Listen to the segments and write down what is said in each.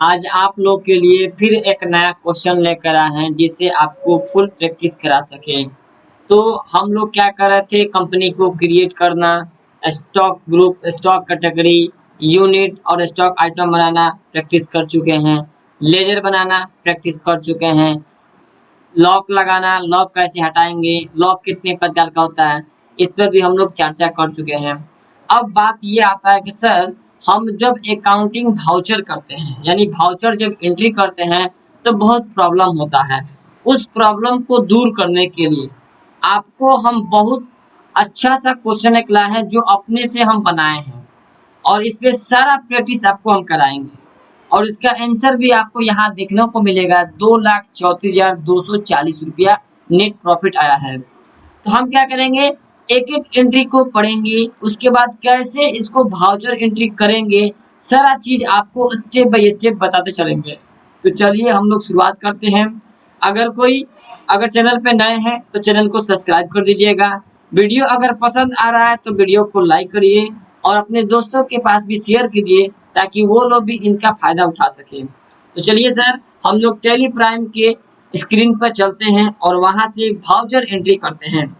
आज आप लोग के लिए फिर एक नया क्वेश्चन लेकर आए हैं जिससे आपको फुल प्रैक्टिस करा सके। तो हम लोग क्या कर रहे थे, कंपनी को क्रिएट करना, stock group, stock category, unit और स्टॉक आइटम बनाना प्रैक्टिस कर चुके हैं। लेजर बनाना प्रैक्टिस कर चुके हैं। लॉक लगाना, लॉक कैसे हटाएंगे, लॉक कितने प्रकार का होता है, इस पर भी हम लोग चर्चा कर चुके हैं। अब बात ये आता है कि सर हम जब अकाउंटिंग वाउचर करते हैं, यानी वाउचर जब एंट्री करते हैं तो बहुत प्रॉब्लम होता है। उस प्रॉब्लम को दूर करने के लिए आपको हम बहुत अच्छा सा क्वेश्चन एक लाए हैं जो अपने से हम बनाए हैं, और इस पे सारा प्रैक्टिस आपको हम कराएंगे। और इसका आंसर भी आपको यहाँ देखने को मिलेगा। 2,34,240 रुपया नेट प्रॉफिट आया है। तो हम क्या करेंगे, एक एक एंट्री को पढ़ेंगे, उसके बाद कैसे इसको वाउचर एंट्री करेंगे, सारा चीज आपको स्टेप बाय स्टेप बताते चलेंगे। तो चलिए हम लोग शुरुआत करते हैं। अगर चैनल पे नए हैं तो चैनल को सब्सक्राइब कर दीजिएगा। वीडियो अगर पसंद आ रहा है तो वीडियो को लाइक करिए और अपने दोस्तों के पास भी शेयर कीजिए ताकि वो लोग भी इनका फायदा उठा सके। तो चलिए सर, हम लोग टेली प्राइम के स्क्रीन पर चलते हैं और वहां से वाउचर एंट्री करते हैं।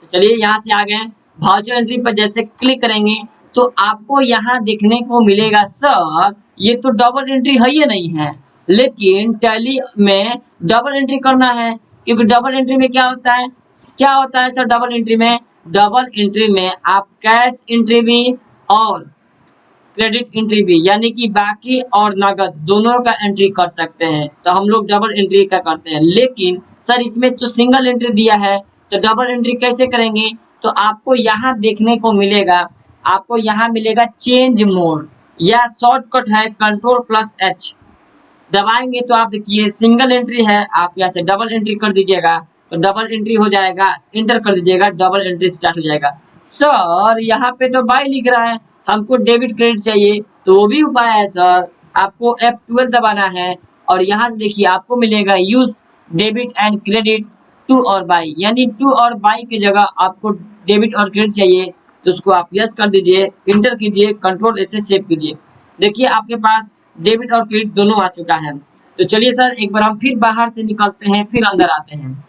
तो चलिए यहाँ से आ गए। वाउचर एंट्री पर जैसे क्लिक करेंगे तो आपको यहाँ देखने को मिलेगा, सर ये तो डबल एंट्री है ही नहीं है, लेकिन टैली में डबल एंट्री करना है। क्योंकि डबल एंट्री में क्या होता है, सर डबल एंट्री में आप कैश एंट्री भी और क्रेडिट एंट्री भी, यानी कि बाकी और नगद दोनों का एंट्री कर सकते हैं। तो हम लोग डबल एंट्री का करते हैं, लेकिन सर इसमें तो सिंगल एंट्री दिया है तो डबल एंट्री कैसे करेंगे। तो आपको यहाँ देखने को मिलेगा, चेंज मोड, या शॉर्टकट है Ctrl+H दबाएंगे तो आप देखिए सिंगल एंट्री है, आप यहाँ से डबल एंट्री कर दीजिएगा तो डबल एंट्री हो जाएगा, इंटर कर दीजिएगा, डबल एंट्री स्टार्ट हो जाएगा। सर यहाँ पे तो बाय लिख रहा है, हमको डेबिट क्रेडिट चाहिए, तो वो भी उपाय है सर। आपको F12 दबाना है और यहाँ से देखिए आपको मिलेगा use debit and credit to और बाई, यानी टू और बाई की जगह आपको डेबिट और क्रेडिट चाहिए तो उसको आप यस कर दीजिए, इंटर कीजिए, Ctrl से सेव कीजिए। देखिए आपके पास डेबिट और क्रेडिट दोनों आ चुका है। तो चलिए सर एक बार हम फिर बाहर से निकलते हैं, फिर अंदर आते हैं।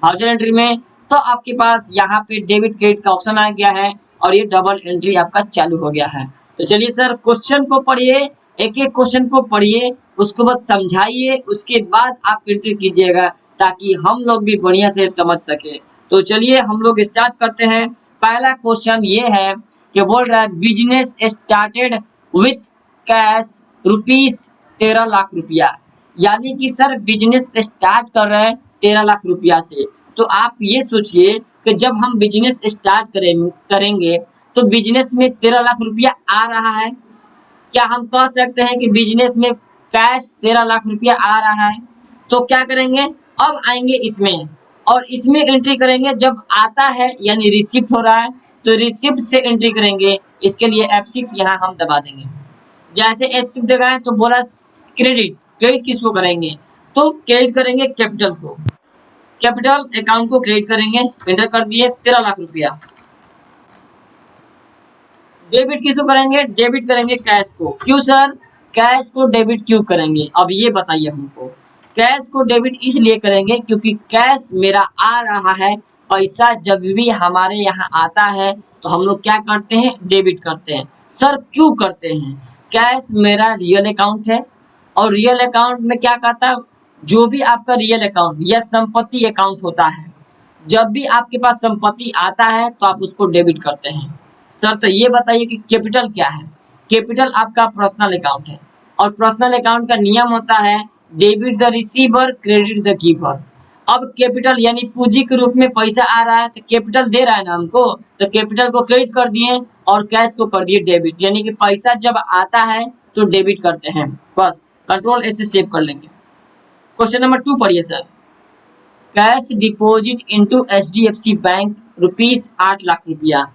वाउचर एंट्री में तो आपके पास यहाँ पे डेबिट क्रेडिट का ऑप्शन आ गया है और ये डबल एंट्री आपका चालू हो गया है। तो चलिए सर क्वेश्चन को पढ़िए, एक एक क्वेश्चन को पढ़िए, उसको बस समझाइए, उसके बाद आप एंट्री कीजिएगा ताकि हम लोग भी बढ़िया से समझ सके। तो चलिए हम लोग स्टार्ट करते हैं। पहला क्वेश्चन ये है कि बोल रहा है business started with cash ₹13 lakh रुपया, यानी कि सर बिजनेस स्टार्ट कर रहे हैं 13 लाख रुपया से। तो आप ये सोचिए कि जब हम बिजनेस स्टार्ट करेंगे तो बिजनेस में 13 लाख रुपया आ रहा है। क्या हम कह सकते हैं कि बिजनेस में कैश 13 लाख रुपया आ रहा है? तो क्या करेंगे, अब आएंगे इसमें और इसमें एंट्री करेंगे। जब आता है यानी रिसिप्ट हो रहा है तो रिसिप्ट से एंट्री करेंगे। इसके लिए F6 यहाँ हम दबा देंगे। जैसे F6 दबाएं तो बोला क्रेडिट किसको करेंगे, तो क्रेडिट करेंगे कैपिटल को, कैपिटल अकाउंट को क्रेडिट करेंगे, एंटर कर दिए 13 लाख रुपया। डेबिट किसको करेंगे, डेबिट करेंगे कैश को। क्यों सर कैश को डेबिट क्यों करेंगे, अब ये बताइए हमको। कैश को डेबिट इसलिए करेंगे क्योंकि कैश मेरा आ रहा है, पैसा जब भी हमारे यहाँ आता है तो हम लोग क्या करते हैं, डेबिट करते हैं। सर क्यों करते हैं, कैश मेरा रियल अकाउंट है और रियल अकाउंट में क्या कहता है, जो भी आपका रियल अकाउंट या संपत्ति अकाउंट होता है, जब भी आपके पास संपत्ति आता है तो आप उसको डेबिट करते हैं। सर तो ये बताइए कि कैपिटल क्या है। कैपिटल आपका पर्सनल अकाउंट है और पर्सनल अकाउंट का नियम होता है debit the receiver credit the giver. अब कैपिटल यानी पूंजी के रूप में पैसा आ रहा है तो कैपिटल दे रहा है ना हमको, तो कैपिटल को क्रेडिट कर दिए और कैश को कर दिए डेबिट, यानी कि पैसा जब आता है तो डेबिट करते हैं। बस Ctrl से सेव कर लेंगे। क्वेश्चन नंबर 2 पढ़िए sir. Cash deposit into HDFC bank ₹8 lakh रुपया,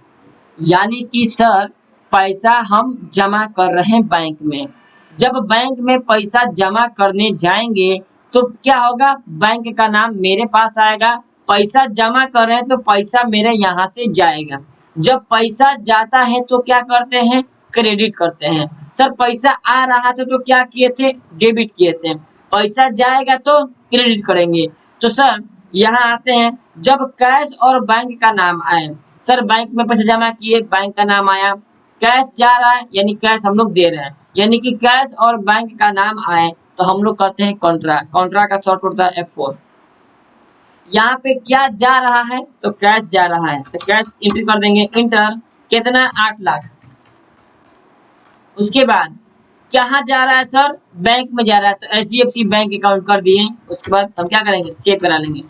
यानी कि सर पैसा हम जमा कर रहे हैं बैंक में। जब बैंक में पैसा जमा करने जाएंगे तो क्या होगा, बैंक का नाम मेरे पास आएगा, पैसा जमा कर रहे हैं तो पैसा मेरे यहाँ से जाएगा। जब पैसा जाता है तो क्या करते हैं, क्रेडिट करते हैं। सर पैसा आ रहा था तो क्या किए थे, डेबिट किए थे, पैसा जाएगा तो क्रेडिट करेंगे। तो सर यहाँ आते हैं, जब कैश और बैंक का नाम आए, सर बैंक में पैसा जमा किए, बैंक का नाम आया, कैश जा रहा है यानी कैश हम लोग दे रहे हैं, यानी कि कैश और बैंक का नाम आए तो हम लोग कहते हैं कॉन्ट्रा। कॉन्ट्रा का शॉर्ट होता है F4। यहाँ पे क्या जा रहा है तो कैश जा रहा है, तो कैश एंट्री कर देंगे, इंटर, कितना 8 लाख। उसके बाद कहाँ जा रहा है सर, बैंक में जा रहा है, तो HDFC बैंक अकाउंट कर दिए। उसके बाद हम क्या करेंगे, सेव करा लेंगे।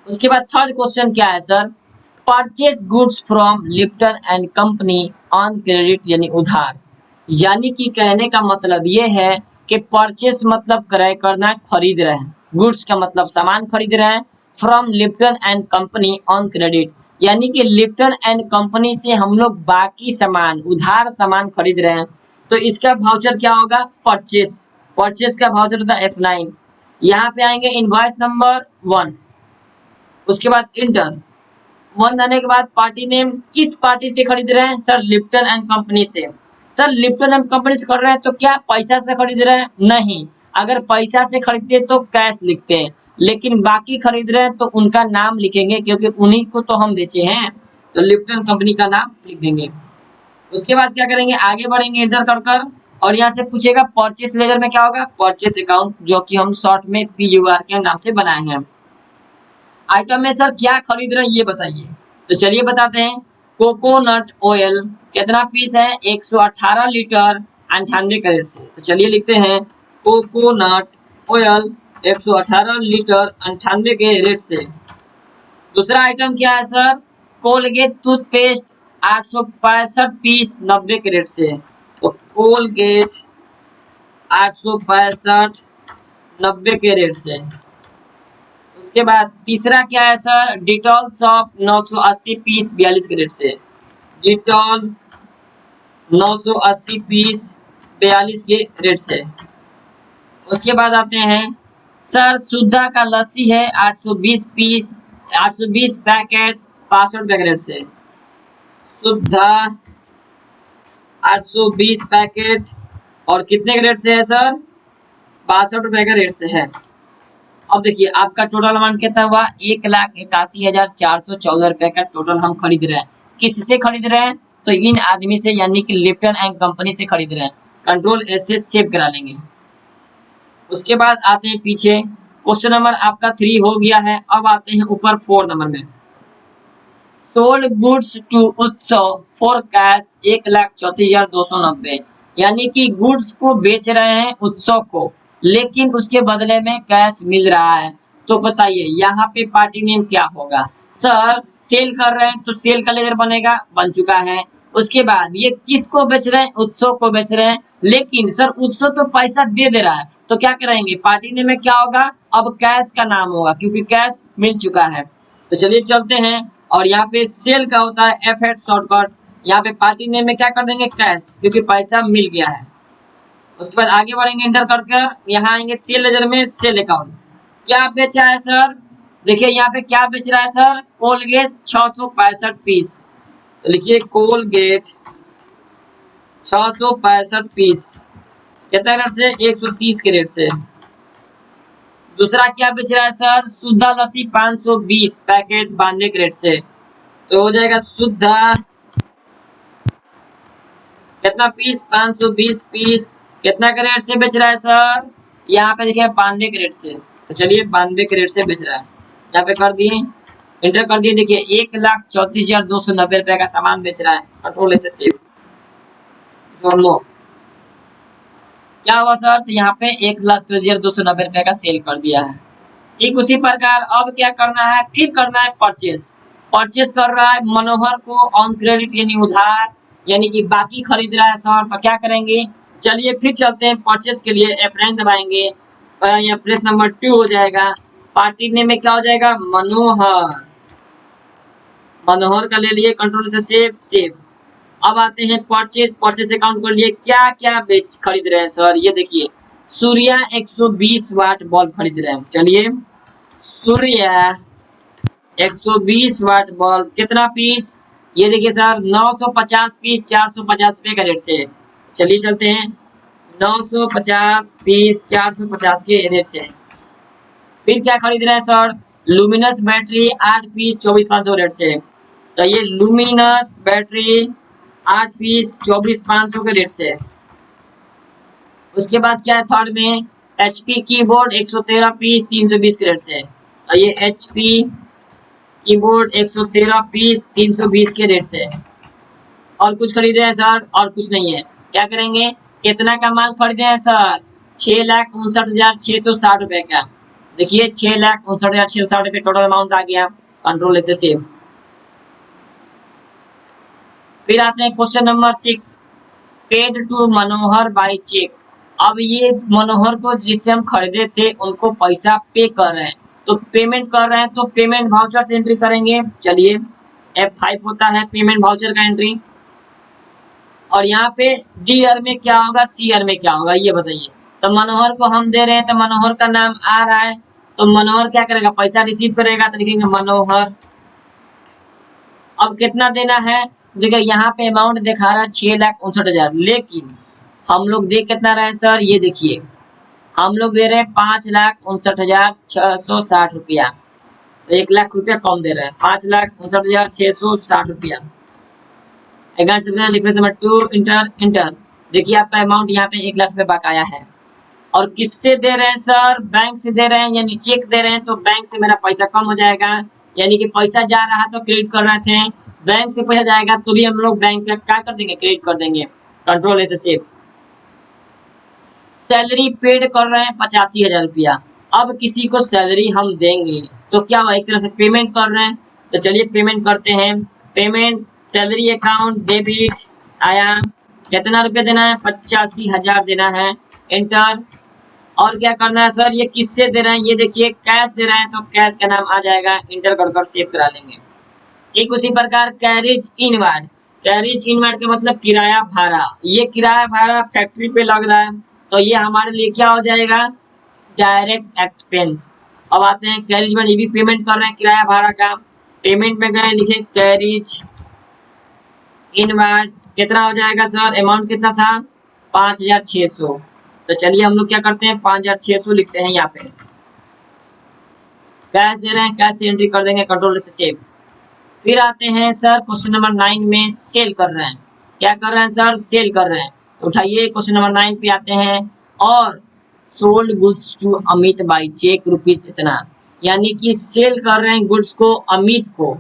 उसके बाद थर्ड क्वेश्चन क्या है sir, purchase goods from Lipton and company on credit यानी उधार। यानी कि कहने का मतलब ये है कि परचेस मतलब क्रय करना, खरीद रहे हैं, गुड्स का मतलब सामान खरीद रहे हैं, from Lipton and company on credit यानी कि लिप्टन एंड कंपनी से हम लोग बाकी सामान, उधार सामान खरीद रहे हैं, तो इसका वाउचर क्या होगा, परचेस। परचेस का वाउचर होता है F9। यहाँ पे आएंगे इनवॉइस नंबर 1, उसके बाद इंटर, 1 आने के बाद पार्टी नेम, किस पार्टी से खरीद रहे हैं सर, लिप्टन एंड कंपनी से। सर लिप्टन एंड कंपनी से खरीद रहे हैं तो क्या पैसा से खरीद रहे हैं, नहीं, अगर पैसा से खरीदते तो कैश लिखते हैं, लेकिन बाकी खरीद रहे हैं तो उनका नाम लिखेंगे क्योंकि उन्हीं को तो हम बेचे हैं, तो लिप्टन कंपनी का नाम लिख देंगे। उसके बाद क्या करेंगे, आगे बढ़ेंगे इंटर कर कर, और यहाँ से पूछेगा परचेस लेजर में क्या होगा, परचेस अकाउंट, जो कि हम शॉर्ट में PUR के नाम से बनाए हैं। आइटम में सर क्या खरीद रहे हैं ये बताइए, तो चलिए बताते हैं। कोकोनट ऑयल कितना पीस है, 118 लीटर 98 कैरेट से, तो चलिए लिखते हैं कोकोनट ऑयल 118 लीटर 98 के रेट से। दूसरा आइटम क्या है सर, कोलगेट टूथपेस्ट 865 पीस 90 के रेट से, तो कोलगेट 865 90 के रेट से। उसके बाद तीसरा क्या है सर, डिटॉल सॉप 980 पीस 42 के रेट से, डिटॉल 980 पीस 42 के रेट से। उसके बाद आते हैं सर, सुधा का लस्सी है 820 पीस 820 पैकेट 65 रुपए के रेट से, सुधा 820 पैकेट और कितने के रेट से है सर, 62 रुपए के रेट से है। अब देखिए आपका टोटल अमाउंट कितना हुआ, 1,81,414 रुपए का टोटल हम खरीद रहे हैं। किससे खरीद रहे हैं, तो इन आदमी से, यानी कि लिप्टन एंड कंपनी से खरीद रहे हैं। कंट्रोल S से सेव करा लेंगे। उसके बाद आते हैं पीछे, क्वेश्चन नंबर आपका 3 हो गया है। अब आते हैं ऊपर 4 नंबर में, सोल्ड गुड्स टू उत्सव फॉर कैश 1,34,290, यानी कि गुड्स को बेच रहे हैं उत्सव को, लेकिन उसके बदले में कैश मिल रहा है। तो बताइए यहाँ पे पार्टी नेम क्या होगा, सर सेल कर रहे हैं तो सेल का लेजर बनेगा, बन चुका है। उसके बाद ये किसको बेच रहे हैं, उत्सव को बेच रहे हैं, लेकिन सर उत्सव तो पैसा दे रहा है, तो क्या करेंगे, पार्टी नेम में क्या होगा, अब कैश का नाम होगा क्योंकि कैश मिल चुका है। तो चलिए चलते हैं, और यहाँ पे सेल का होता है F8 शॉर्टकट, यहाँ पे पार्टी नेम में क्या कर देंगे, कैश, क्योंकि पैसा मिल गया है। उसके बाद आगे बढ़ेंगे इंटर करके, यहाँ आएंगे सेल लेजर में, सेल अकाउंट, क्या बेचा है सर, देखिए यहाँ पे क्या बेच रहा है सर, कोलगेट 665 पीस, तो लिखिए कोलगेट 665 पीस, कितना रेट से, 130 के रेट से। दूसरा क्या बेच रहा है सर, शुद्धा लस्सी 520 पैकेट 92 के रेट से, तो हो जाएगा शुद्धा कितना पीस, 520 पीस, कितना के रेट से बेच रहा है सर, यहाँ पे देखिए 92 के रेट से, तो चलिए 92 के रेट से बेच रहा है। यहाँ पे कर दिए, इंटर कर दिए, देखिए 1,34,290 रुपए का सामान बेच रहा है। कंट्रोल से सेव, क्या हुआ सर, तो यहाँ पे 1,34,290 रुपए का सेल कर दिया है। ठीक उसी प्रकार अब क्या करना है, फिर करना है परचेस। परचेस कर रहा है मनोहर को ऑन क्रेडिट यानी उधार, यानी कि बाकी खरीद रहा है सर, तो क्या करेंगे, चलिए फिर चलते हैं परचेस के लिए, F9 दबाएंगे, यहाँ प्रेस नंबर 2 हो जाएगा, पार्टी नेम में क्या हो जाएगा, मनोहर, मनोहर का ले लिए, कंट्रोल से सेव, सेव। अब आते हैं परचेस, परचेस अकाउंट कर लिए, क्या क्या बेच खरीद रहे हैं सर, ये देखिए सूर्या 120 वाट बल्ब खरीद रहे हैं, चलिए सूर्या 120 वाट बल्ब कितना पीस, ये देखिए सर 950 पीस 450 रुपए का रेट से है। चलिए चलते हैं 950 पीस 450 के रेट से। फिर क्या खरीद रहे हैं sir, Luminous battery 8 piece 24,500 rate से। तो ये लुमिनस बैटरी 8 पीस 24,500 के रेट से। उसके बाद क्या है थर्ड में, HP कीबोर्ड 113 पीस 320 के रेट से। तो ये HP कीबोर्ड 113 पीस 320 के रेट से। और कुछ खरीदे हैं सर, और कुछ नहीं है। क्या करेंगे, कितना का माल खरीदे हैं सर, 6,59,660 रुपए का। देखिए 6,59,660 रुपए टोटल अमाउंट आ गया। कंट्रोल से सेव। फिर आते हैं question number 6, paid to Manohar by cheque. अब ये मनोहर को जिससे हम खरीदे थे उनको पैसा पे कर रहे हैं, तो पेमेंट कर रहे हैं तो पेमेंट वाउचर से एंट्री करेंगे। चलिए F5 होता है पेमेंट वाउचर का एंट्री। और यहाँ पे डी ईयर में क्या होगा, सी ईयर में क्या होगा, ये बताइए। तो मनोहर को हम दे रहे हैं तो मनोहर का नाम आ रहा है, तो मनोहर क्या करेगा, पैसा रिसीव करेगा, तो लिखेंगे मनोहर। अब कितना देना है, देखिए यहाँ पे अमाउंट दिखा रहा है 6,59,000, लेकिन हम लोग दे कितना रहे हैं सर, ये देखिए हम लोग दे रहे हैं 5,59,660 रुपया। तो 1,00,000 रुपया कम दे रहे हैं, 5,59,660 रुपया। Number 2 inter inter. देखिए आपका अमाउंट यहाँ पे 1,00,000 रुपये बकाया है। और किससे दे रहे हैं सर, बैंक से दे रहे हैं, यानी चेक दे रहे हैं, तो बैंक से मेरा पैसा कम हो जाएगा। यानी कि पैसा जा रहा तो क्रेडिट कर रहे थे, बैंक से पैसा जाएगा तो भी हम लोग बैंक का क्या कर देंगे, क्रेडिट कर देंगे। कंट्रोल ऐसे सेव। सैलरी पेड कर रहे हैं 85,000 रुपया। अब किसी को सैलरी हम देंगे तो क्या हुआ, एक तरह से पेमेंट कर रहे हैं। तो चलिए पेमेंट करते हैं। पेमेंट सैलरी अकाउंट डेबिट आया, कितना रुपया देना है, 85,000 देना है। एंटर। और क्या करना है सर, ये किससे दे रहे हैं, ये देखिए कैश दे रहे हैं तो कैश का नाम आ जाएगा, इंटर कर सेव करा लेंगे। ठीक उसी प्रकार कैरिज इनवर्ड। कैरिज इनवर्ड का मतलब किराया भाड़ा। ये किराया भाड़ा फैक्ट्री पे लग रहा है तो ये हमारे लिए क्या हो जाएगा, डायरेक्ट एक्सपेंस। अब आते हैं कैरिज में, ये भी पेमेंट कर रहे हैं किराया भाड़ा का। पेमेंट में गए, लिखे कैरिज इनवर्ड, कितना हो जाएगा सर, अमाउंट कितना था 5,600। तो चलिए हम लोग क्या करते हैं 5,600 लिखते हैं यहाँ पे। कैश दे रहे हैं, कैश से एंट्री कर देंगे, कंट्रोल से सेव। फिर आते हैं सर क्वेश्चन नंबर 9 में, सेल कर रहे हैं। क्या कर रहे हैं सर, सेल कर रहे हैं। तो उठाइए क्वेश्चन नंबर 9 पे आते हैं। और sold goods to Amit by cheque rupees इतना, यानी कि सेल कर रहे हैं गुड्स को अमित को,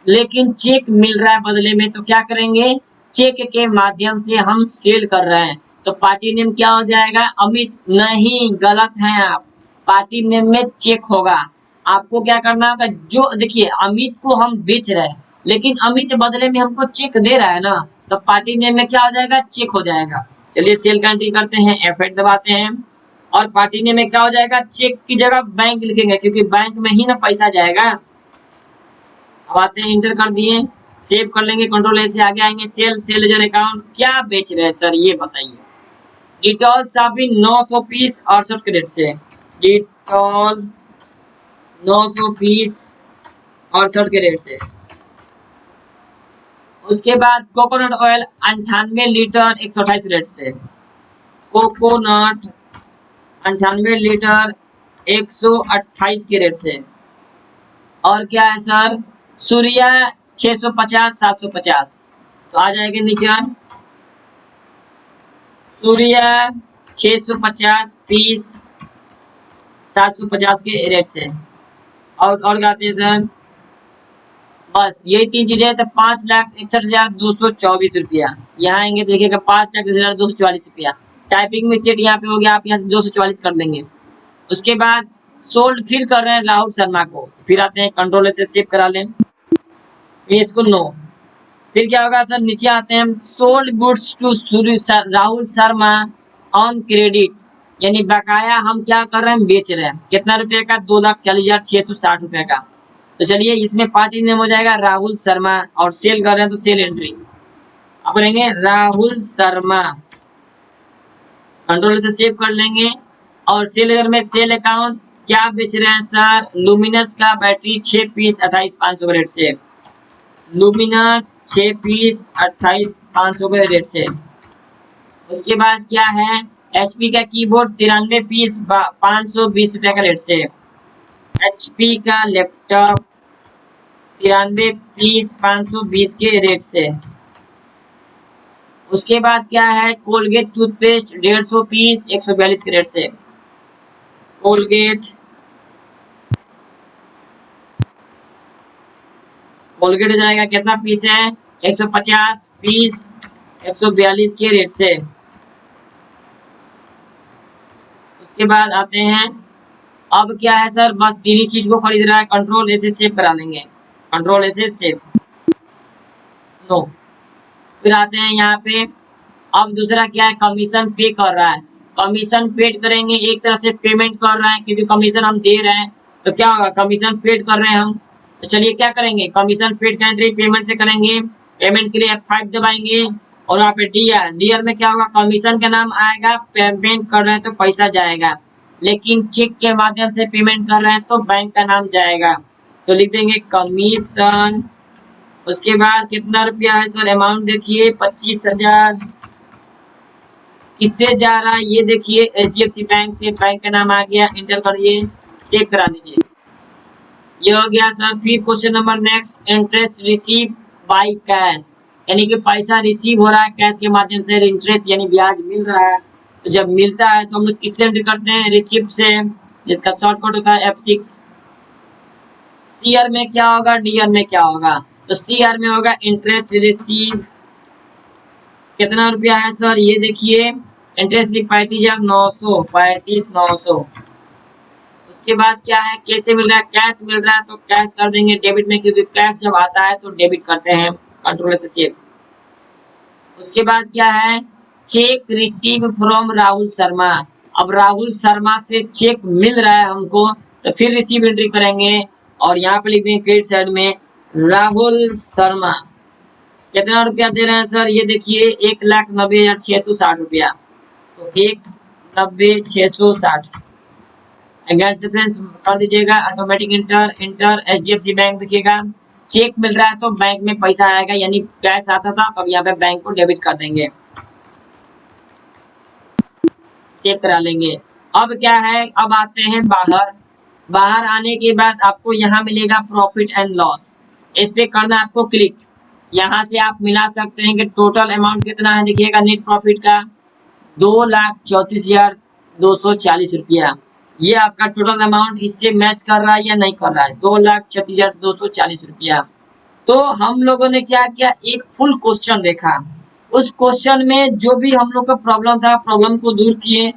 लेकिन चेक मिल रहा है बदले में, तो क्या करेंगे, चेक के माध्यम से हम सेल कर रहे हैं। तो पार्टी नेम क्या हो जाएगा, अमित। नहीं, गलत है आप, पार्टी नेम में चेक होगा। आपको क्या करना होगा, जो देखिए अमित को हम बेच रहे हैं लेकिन अमित बदले में हमको चेक दे रहा है ना, तो पार्टी नेम में क्या हो जाएगा, चेक हो जाएगा। चलिए सेल का एंट्री करते हैं, F8 दबाते हैं। और पार्टी नेम में क्या हो जाएगा, चेक की जगह बैंक लिखेंगे, क्योंकि बैंक में ही ना पैसा जाएगा। अब आते हैं, इंटर कर दिए, सेव कर लेंगे, कंट्रोल ए से आगे आएंगे। सेल सेल अकाउंट, क्या बेच रहे हैं सर ये बताइए। डिटॉल साबुन 900 पीस 68 के रेट से। डिटॉल 900 पीस 68 के रेट से। उसके बाद कोकोनट ऑयल 98 लीटर 128 रेट से। कोकोनट 98 लीटर 128 के रेट से। और क्या है सर, सूर्या 650 750। तो आ जाएंगे नीचे, सूर्या 650 पीस 750 के रेट से। और गाते हैं सर, बस यही 3 चीजें। तो 5,61,224 रुपया। यहाँ आएंगे तो देखिएगा 5,61,244 रुपया। टाइपिंग मिस्टेक यहाँ पे हो गया, आप यहाँ से 244 कर देंगे। उसके बाद सोल्ड फिर कर रहे हैं राहुल शर्मा को। फिर आते हैं, कंट्रोल से सेव करा लें, इसको नो। फिर क्या होगा सर, नीचे आते हैं, sold goods to Rahul Sharma on credit, यानी बकाया हम क्या कर रहे हैं, बेच रहे हैं। कितना रुपए का, 2,40,660 रुपए का। तो चलिए इसमें पार्टी नेम हो जाएगा राहुल शर्मा, और सेल कर रहे हैं तो सेल एंट्री आप करेंगे राहुल शर्मा, कंट्रोल से सेव कर लेंगे। और सेल में सेल अकाउंट, क्या बेच रहे हैं सर, लुमिनस का बैटरी 6 पीस 28,500 रेट से। लुमिनस 6 पीस 28,500 के रेट से। उसके बाद क्या है, HP का कीबोर्ड 93 पीस 520 रुपए का रेट से। HP का लैपटॉप 93 पीस 520 के रेट से। उसके बाद क्या है, कोलगेट टूथपेस्ट 150 पीस 142 के रेट से। कोलगेट हो जाएगा, कितना पीस है, 150 पीस 142 के रेट से। उसके बाद आते हैं, अब क्या है सर, बस तीन ही चीज को खरीद रहा है, कंट्रोल एस सेव करा लेंगे, कंट्रोल एस सेव। तो फिर आते हैं यहाँ पे, अब दूसरा क्या है, कमीशन पे कर रहा है, कमीशन पेड करेंगे, एक तरह से पेमेंट कर रहा है क्योंकि कमीशन हम दे रहे हैं, तो क्या होगा, कमीशन पेड कर रहे हैं हम। तो चलिए क्या करेंगे, कमीशन पेड करने पेमेंट से करेंगे, पेमेंट के लिए F5 दबाएंगे और वहाँ पे डीआर में क्या होगा, कमीशन का नाम आएगा, पेमेंट कर रहे हैं तो पैसा जाएगा, लेकिन चेक के माध्यम से पेमेंट कर रहे हैं तो बैंक का नाम जाएगा, तो लिख देंगे कमीशन। उसके बाद कितना रुपया है सर, अमाउंट देखिए 25,000। किससे जा रहा है ये देखिए, HDFC बैंक से, बैंक का नाम आ गया, इंटर करिए, सेव करा दीजिए, ये हो गया सर। फिर question number next, interest receive by cash, यानी कि पैसा रिसीव हो रहा है कैश के माध्यम से, इंटरेस्ट यानी ब्याज मिल रहा है। तो जब मिलता है तो हम लोग किससे एंटर करते हैं, रिसिप्ट से, जिसका शॉर्टकट होता है F6। CR में क्या होगा, DR में क्या होगा, तो CR में होगा इंटरेस्ट रिसीव, कितना रुपया है सर, ये देखिए इंटरेस्ट 35,900, 35,900। उसके बाद क्या है, कैसे मिल रहा है, कैश मिल रहा है तो कैश कर देंगे डेबिट में, क्योंकि कैश जब आता है तो डेबिट करते हैं, कंट्रोल से सेव। उसके बाद क्या है, check receive from Rahul Sharma, अब राहुल शर्मा से चेक मिल रहा है हमको, तो फिर रिसीव एंट्री करेंगे और यहाँ पे लिख देंगे क्रेडिट साइड में राहुल शर्मा, कितना रुपया दे रहे हैं सर, ये देखिए 1,90,660 रुपया, तो 1,90,660 कर दीजिएगा, automatic inter, inter HDFC bank दिखेगा, चेक मिल रहा है तो बैंक में पैसा आएगा, यानी कैश आता था, अब यहाँ पे बैंक को डेबिट कर देंगे, सेव करा लेंगे। अब क्या है, अब आते हैं बाहर, बाहर आने के बाद आपको यहाँ मिलेगा प्रॉफिट एंड लॉस, इस पे करना है आपको क्लिक, यहाँ से आप मिला सकते हैं कि टोटल अमाउंट कितना है, देखिएगा नेट प्रॉफिट का 2,34,240 रुपया, ये आपका टोटल अमाउंट इससे मैच कर रहा है या नहीं कर रहा है, 2,34,240 रुपया। तो हम लोगों ने क्या किया, एक फुल क्वेश्चन देखा, उस क्वेश्चन में जो भी हम लोग का प्रॉब्लम था, प्रॉब्लम को दूर किए,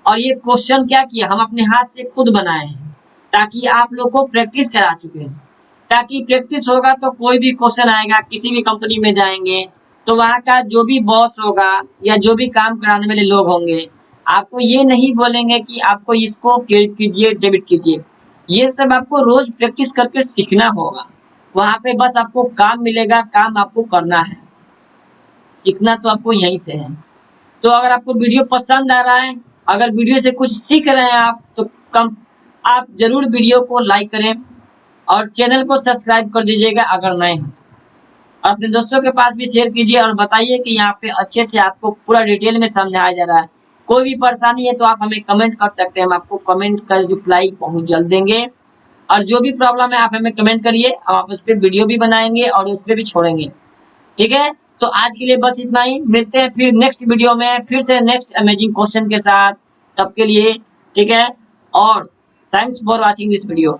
और ये क्वेश्चन क्या किया, हम अपने हाथ से खुद बनाए हैं, ताकि आप लोग को प्रैक्टिस करा चुके हैं, ताकि प्रैक्टिस होगा तो कोई भी क्वेश्चन आएगा, किसी भी कंपनी में जाएंगे तो वहाँ का जो भी बॉस होगा या जो भी काम कराने वाले लोग होंगे, आपको ये नहीं बोलेंगे कि आपको इसको क्रेडिट कीजिए, डेबिट कीजिए, ये सब आपको रोज प्रैक्टिस करके सीखना होगा, वहाँ पे बस आपको काम मिलेगा, काम आपको करना है, सीखना तो आपको यहीं से है। तो अगर आपको वीडियो पसंद आ रहा है, अगर वीडियो से कुछ सीख रहे हैं आप, तो आप जरूर वीडियो को लाइक करें और चैनल को सब्सक्राइब कर दीजिएगा अगर नए हैं, अपने दोस्तों के पास भी शेयर कीजिए और बताइए कि यहाँ पे अच्छे से आपको पूरा डिटेल में समझाया जा रहा है। कोई भी परेशानी है तो आप हमें कमेंट कर सकते हैं, हम आपको कमेंट का रिप्लाई बहुत जल्द देंगे, और जो भी प्रॉब्लम है आप हमें कमेंट करिए, आप उस पर वीडियो भी बनाएंगे और उस पर भी छोड़ेंगे, ठीक है। तो आज के लिए बस इतना ही, मिलते हैं फिर नेक्स्ट वीडियो में, फिर से नेक्स्ट अमेजिंग क्वेश्चन के साथ, तब के लिए ठीक है, और thanks for watching this video.